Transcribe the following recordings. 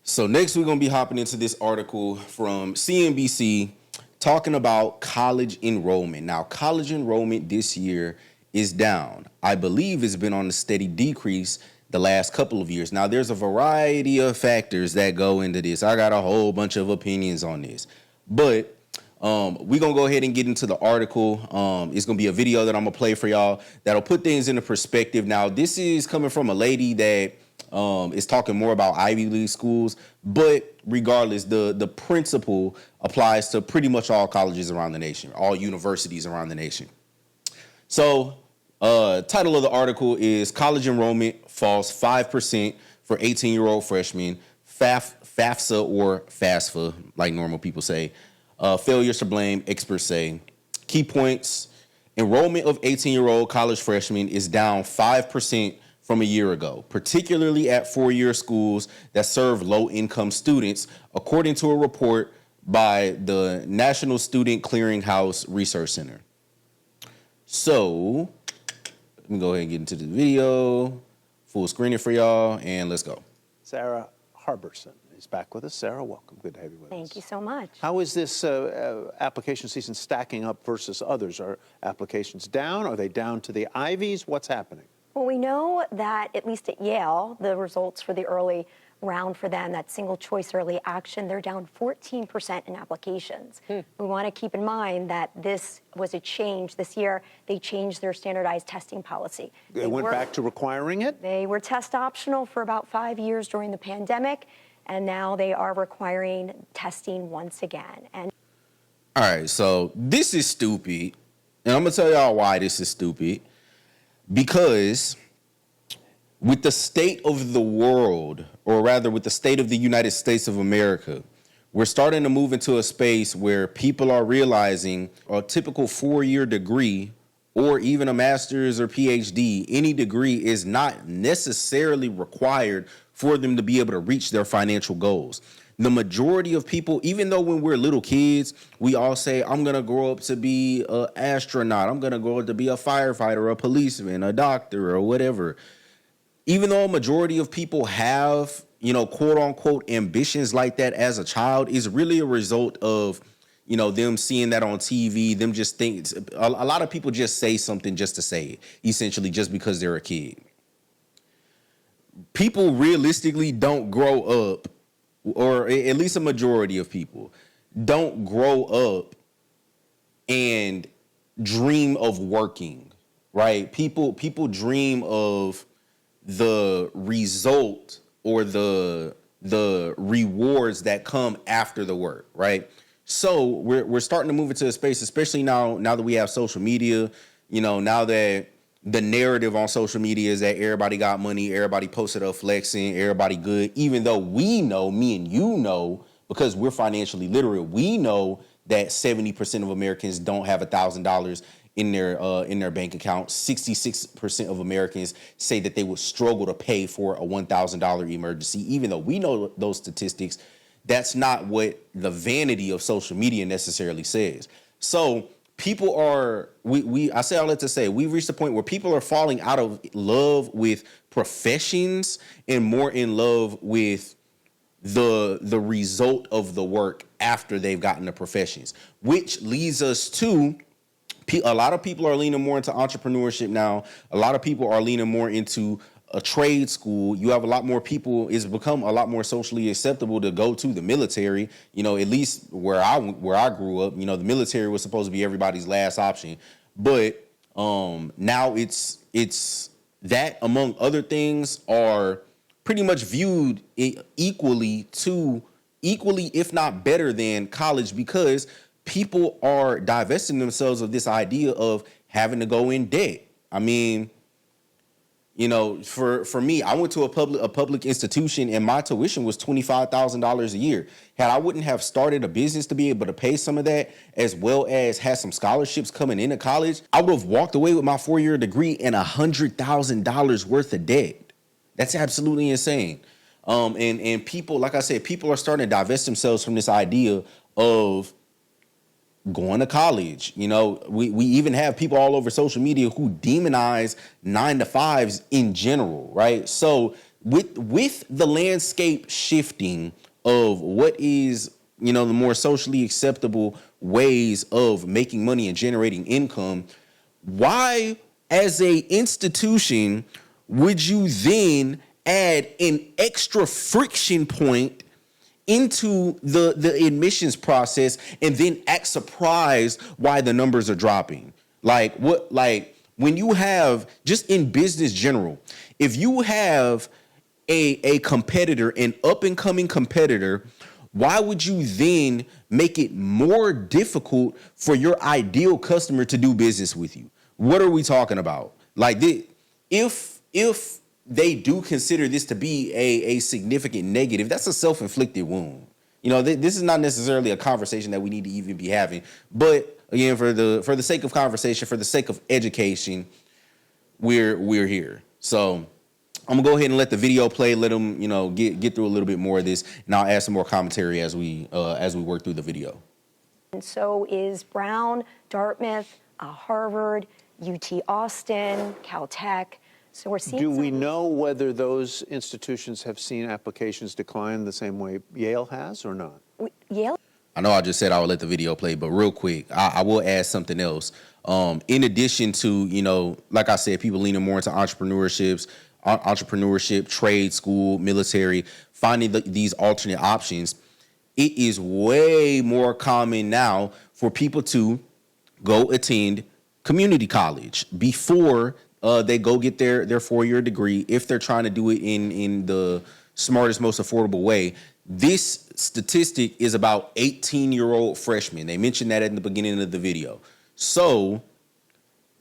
So next we're going to be hopping into this article from CNBC talking about college enrollment. Now, college enrollment this year is down. I believe it's been on a steady decrease the last couple of years. Now, there's a variety of factors that go into this. I got a whole bunch of opinions on this. But we're going to go ahead and get into the article. It's going to be a video that I'm going to play for y'all that'll put things into perspective. Now, this is coming from a lady that is talking more about Ivy League schools, but regardless, the principle applies to pretty much all colleges around the nation, all universities around the nation. So, title of the article is College Enrollment Falls 5% for 18-year-old freshmen, FAFSA or FAFSA, like normal people say. Failures to blame, experts say. Key points: enrollment of 18-year-old college freshmen is down 5% from a year ago, particularly at four-year schools that serve low-income students, according to a report by the National Student Clearinghouse Research Center. So, let me go ahead and get into the video, full screening for y'all, and let's go. Sarah Harbison is back with us. Sarah, welcome. Good to have you with us. Thank you so much. How is this application season stacking up versus others? Are applications down? Are they down to the Ivies? What's happening? Well, we know that at least at Yale, the results for the early round for them, that single choice early action, they're down 14% in applications. We want to keep in mind that this was a change this year. They changed their standardized testing policy. They went back to requiring it? They were test optional for about 5 years during the pandemic, and now they are requiring testing once again. And all right, so this is stupid, and I'm going to tell y'all why this is stupid. Because with the state of the world, or rather with the state of the United States of America, we're starting to move into a space where people are realizing a typical four-year degree or even a master's or PhD, any degree is not necessarily required for them to be able to reach their financial goals. The majority of people, even though when we're little kids, we all say, I'm going to grow up to be an astronaut. I'm going to grow up to be a firefighter, a policeman, a doctor, or whatever. Even though a majority of people have, quote unquote, ambitions like that as a child, is really a result of, them seeing that on TV, them just think, a lot of people just say something just to say it, essentially just because they're a kid. People realistically don't grow up, or at least a majority of people don't grow up and dream of working, right? People dream of the result or the rewards that come after the work, right? So we're starting to move into a space, especially now that we have social media, now that the narrative on social media is that everybody got money, everybody posted up flexing, everybody good, even though we know, me and you know, because we're financially literate, we know that 70% of Americans don't have $1,000 in their bank account. 66% of Americans say that they would struggle to pay for a $1,000 emergency. Even though we know those statistics, that's not what the vanity of social media necessarily says. So people are, I say all that to say, we've reached a point where people are falling out of love with professions and more in love with the result of the work after they've gotten the professions, which leads us to a lot of people are leaning more into entrepreneurship now. A lot of people are leaning more into a trade school. You have a lot more people, it's become a lot more socially acceptable to go to the military. At least where I grew up, the military was supposed to be everybody's last option. But now it's that, among other things, are pretty much viewed equally, if not better than college, because people are divesting themselves of this idea of having to go in debt. I mean, for me, I went to a public institution and my tuition was $25,000 a year. Had I wouldn't have started a business to be able to pay some of that, as well as had some scholarships coming into college, I would have walked away with my four-year degree and $100,000 worth of debt. That's absolutely insane. And people, like I said, people are starting to divest themselves from this idea of going to college. We even have people all over social media who demonize 9-to-5s in general, right? So with the landscape shifting of what is, the more socially acceptable ways of making money and generating income, why as a institution would you then add an extra friction point into the admissions process and then act surprised why the numbers are dropping? Like when you have, just in business general, if you have a competitor, an up and coming competitor, why would you then make it more difficult for your ideal customer to do business with you? What are we talking about? Like, if they do consider this to be a significant negative, that's a self-inflicted wound. This is not necessarily a conversation that we need to even be having. But again, for the sake of conversation, for the sake of education, we're here. So I'm gonna go ahead and let the video play. Let them, get through a little bit more of this, and I'll add some more commentary as we work through the video. And so is Brown, Dartmouth, Harvard, UT Austin, Caltech. So we're seeing. Do we know whether those institutions have seen applications decline the same way Yale has, or not? Yale. I know I just said I would let the video play, but real quick, I will add something else. In addition to, like I said, people leaning more into entrepreneurship, trade school, military, finding these alternate options, it is way more common now for people to go attend community college before they go get their 4-year degree, if they're trying to do it in the smartest, most affordable way. This statistic is about 18-year-old freshmen. They mentioned that at the beginning of the video. So,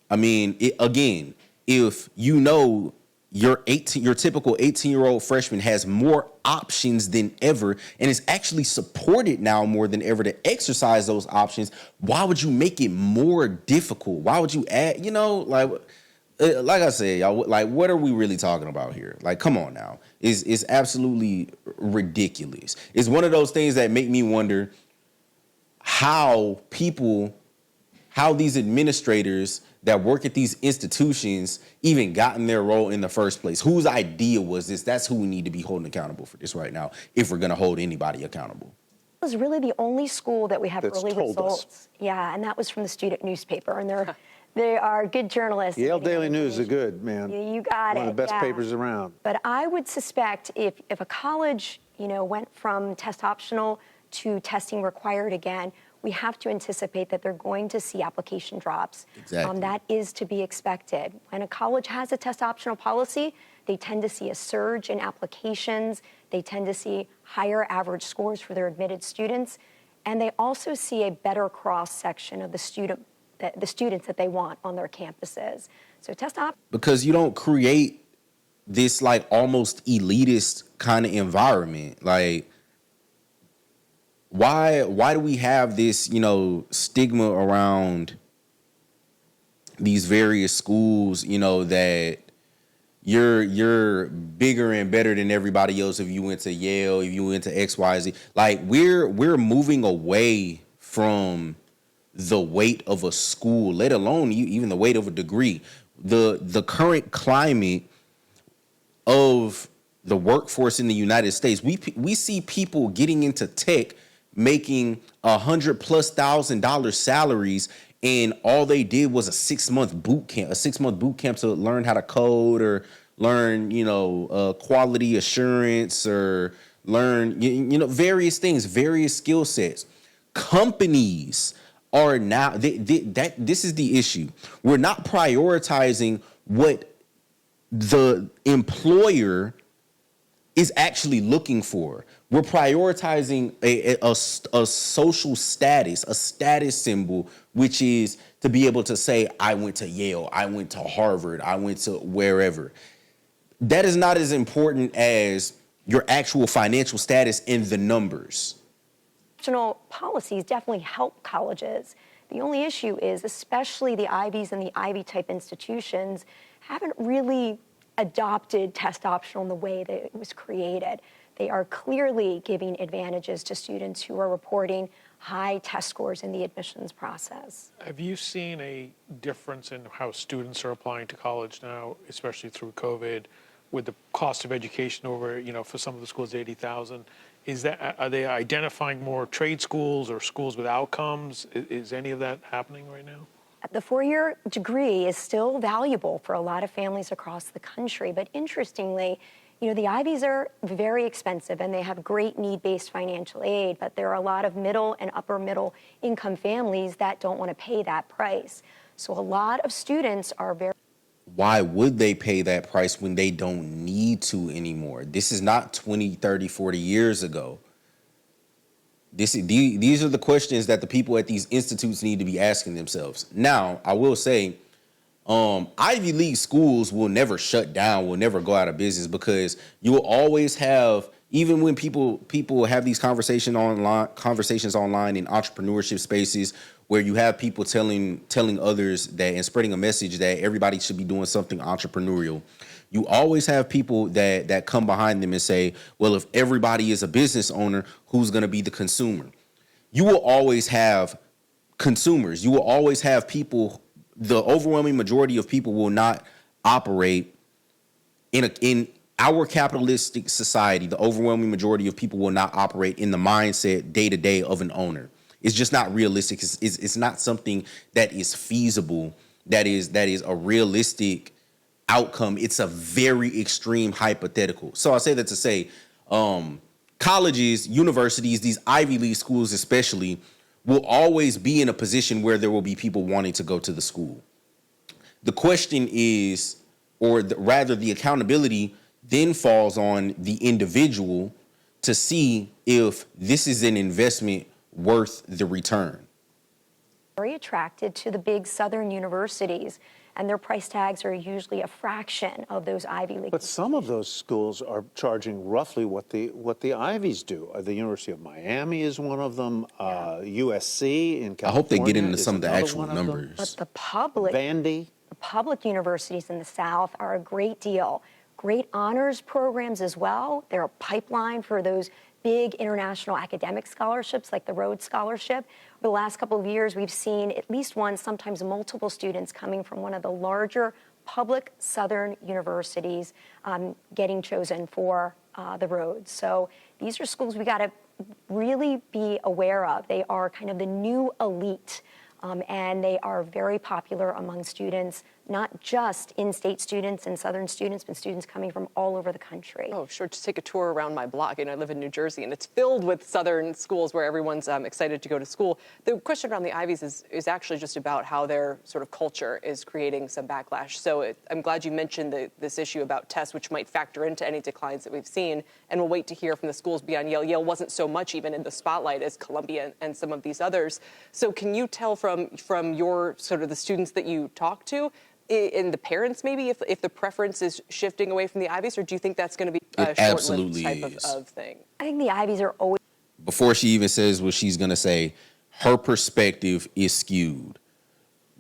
I mean, again, if your typical 18-year-old freshman has more options than ever and is actually supported now more than ever to exercise those options, why would you make it more difficult? Why would you add, like I said, y'all, like, what are we really talking about here? Like, come on now. It's absolutely ridiculous. It's one of those things that make me wonder how these administrators that work at these institutions even got in their role in the first place. Whose idea was this? That's who we need to be holding accountable for this right now, if we're going to hold anybody accountable. It was really the only school that we have That's early told results. us. Yeah, and that was from the student newspaper, and they are good journalists. Yale Daily News is good, man. You got it. One of the best yeah. papers around. But I would suspect if a college, went from test optional to testing required again, we have to anticipate that they're going to see application drops. Exactly. That is to be expected. When a college has a test optional policy, they tend to see a surge in applications. They tend to see higher average scores for their admitted students. And they also see a better cross-section of the students that they want on their campuses. So because you don't create this like almost elitist kind of environment. Like, why do we have this, stigma around these various schools, that you're bigger and better than everybody else if you went to Yale, if you went to XYZ. Like, we're moving away from the weight of a school, let alone even the weight of a degree. The current climate of the workforce in the United States, we see people getting into tech making $100,000+ salaries, and all they did was a 6-month boot camp to learn how to code or learn, quality assurance or learn, various things, various skill sets. Companies are now, this is the issue. We're not prioritizing what the employer is actually looking for. We're prioritizing a social status, a status symbol, which is to be able to say, I went to Yale, I went to Harvard, I went to wherever. That is not as important as your actual financial status in the numbers. National policies definitely help colleges. The only issue is, especially the Ivies and the Ivy-type institutions haven't really adopted test optional in the way that it was created. They are clearly giving advantages to students who are reporting high test scores in the admissions process. Have you seen a difference in how students are applying to college now, especially through COVID, with the cost of education over, for some of the schools, 80,000. Are they identifying more trade schools or schools with outcomes? Is any of that happening right now? The four-year degree is still valuable for a lot of families across the country, but interestingly, the Ivies are very expensive and they have great need-based financial aid, but there are a lot of middle and upper middle income families that don't want to pay that price. So a lot of students are very... Why would they pay that price when they don't need to anymore? This is not 20, 30, 40 years ago. These are the questions that the people at these institutes need to be asking themselves. Now, I will say, Ivy League schools will never shut down, will never go out of business, because you will always have, even when people have these conversations online in entrepreneurship spaces, where you have people telling others that and spreading a message that everybody should be doing something entrepreneurial. You always have people that come behind them and say, well, if everybody is a business owner, who's going to be the consumer? You will always have consumers. You will always have people. The overwhelming majority of people will not operate in our capitalistic society. The overwhelming majority of people will not operate in the mindset day to day of an owner. It's just not realistic. It's not something that is feasible. That is a realistic outcome. It's a very extreme hypothetical. So I say that to say, colleges, universities, these Ivy League schools especially, will always be in a position where there will be people wanting to go to the school. The question is, rather the accountability then falls on the individual to see if this is an investment worth the return. Very attracted to the big Southern universities, and their price tags are usually a fraction of those Ivy League. But some of those schools are charging roughly what the Ivies do. The University of Miami is one of them. USC in California. I hope they get into some of the actual numbers. But the public universities in the South are a great deal. Great honors programs as well. They're a pipeline for those big international academic scholarships like the Rhodes Scholarship. Over the last couple of years, we've seen at least one, sometimes multiple students coming from one of the larger public Southern universities getting chosen for the Rhodes. So these are schools we got to really be aware of. They are kind of the new elite, and they are very popular among students, not just in-state students and Southern students, but students coming from all over the country. Oh, sure. Just take a tour around my block. I live in New Jersey, and it's filled with Southern schools where everyone's excited to go to school. The question around the Ivies is actually just about how their sort of culture is creating some backlash. So I'm glad you mentioned this issue about tests, which might factor into any declines that we've seen. And we'll wait to hear from the schools beyond Yale. Yale wasn't so much even in the spotlight as Columbia and some of these others. So can you tell from your sort of the students that you talk to, and the parents maybe, if the preference is shifting away from the Ivies, or do you think that's going to be a short-lived type of thing? I think the Ivies are always... Before she even says what she's going to say, her perspective is skewed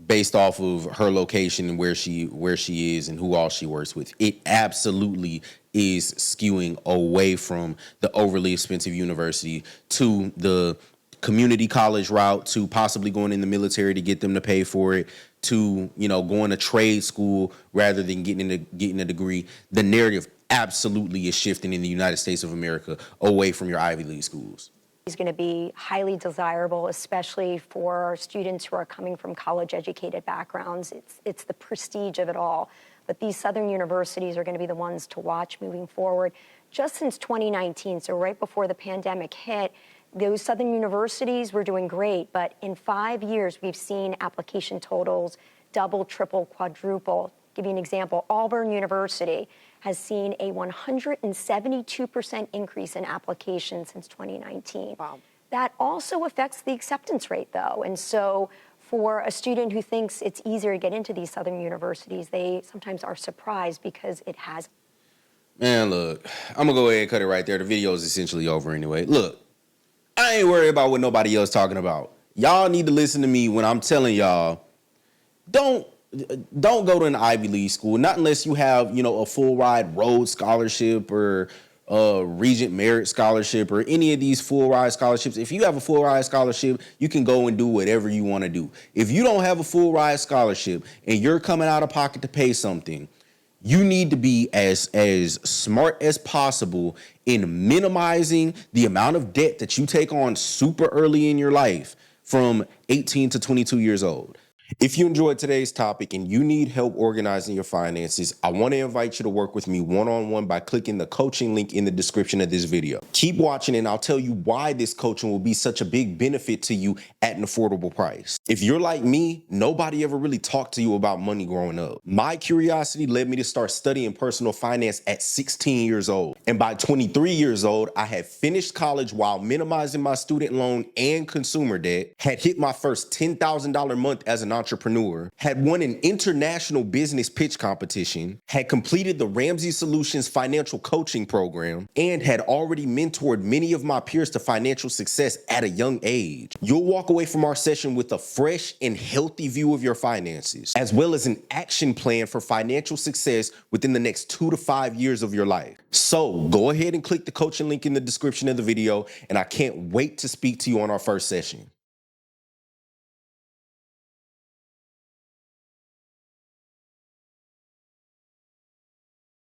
based off of her location and where she is and who all she works with. It absolutely is skewing away from the overly expensive university to the community college route, to possibly going in the military to get them to pay for it, to going to trade school rather than getting a degree. The narrative absolutely is shifting in the United States of America away from your Ivy League schools. Is going to be highly desirable, especially for students who are coming from college-educated backgrounds. It's the prestige of it all. But these Southern universities are going to be the ones to watch moving forward. Just since 2019, so right before the pandemic hit, those Southern universities were doing great, but in 5 years, we've seen application totals double, triple, quadruple. Give you an example, Auburn University has seen a 172% increase in applications since 2019. Wow. That also affects the acceptance rate, though. And so for a student who thinks it's easier to get into these Southern universities, they sometimes are surprised because it has. Man, look, I'm going to go ahead and cut it right there. The video is essentially over anyway. Look, I ain't worried about what nobody else talking about. Y'all need to listen to me when I'm telling y'all, don't go to an Ivy League school, not unless you have, a full ride Rhodes Scholarship or Regent Merit Scholarship or any of these full ride scholarships. If you have a full ride scholarship, you can go and do whatever you want to do. If you don't have a full ride scholarship and you're coming out of pocket to pay something, You need to be as smart as possible in minimizing the amount of debt that you take on super early in your life from 18 to 22 years old. If you enjoyed today's topic and you need help organizing your finances, I want to invite you to work with me one-on-one by clicking the coaching link in the description of this video. Keep watching and I'll tell you why this coaching will be such a big benefit to you at an affordable price. If you're like me, nobody ever really talked to you about money growing up. My curiosity led me to start studying personal finance at 16 years old. And by 23 years old, I had finished college while minimizing my student loan and consumer debt, had hit my first $10,000 month as an entrepreneur, had won an international business pitch competition, had completed the Ramsey Solutions financial coaching program, and had already mentored many of my peers to financial success at a young age. You'll walk away from our session with a fresh and healthy view of your finances, as well as an action plan for financial success within the next 2 to 5 years of your life. So go ahead and click the coaching link in the description of the video, and I can't wait to speak to you on our first session.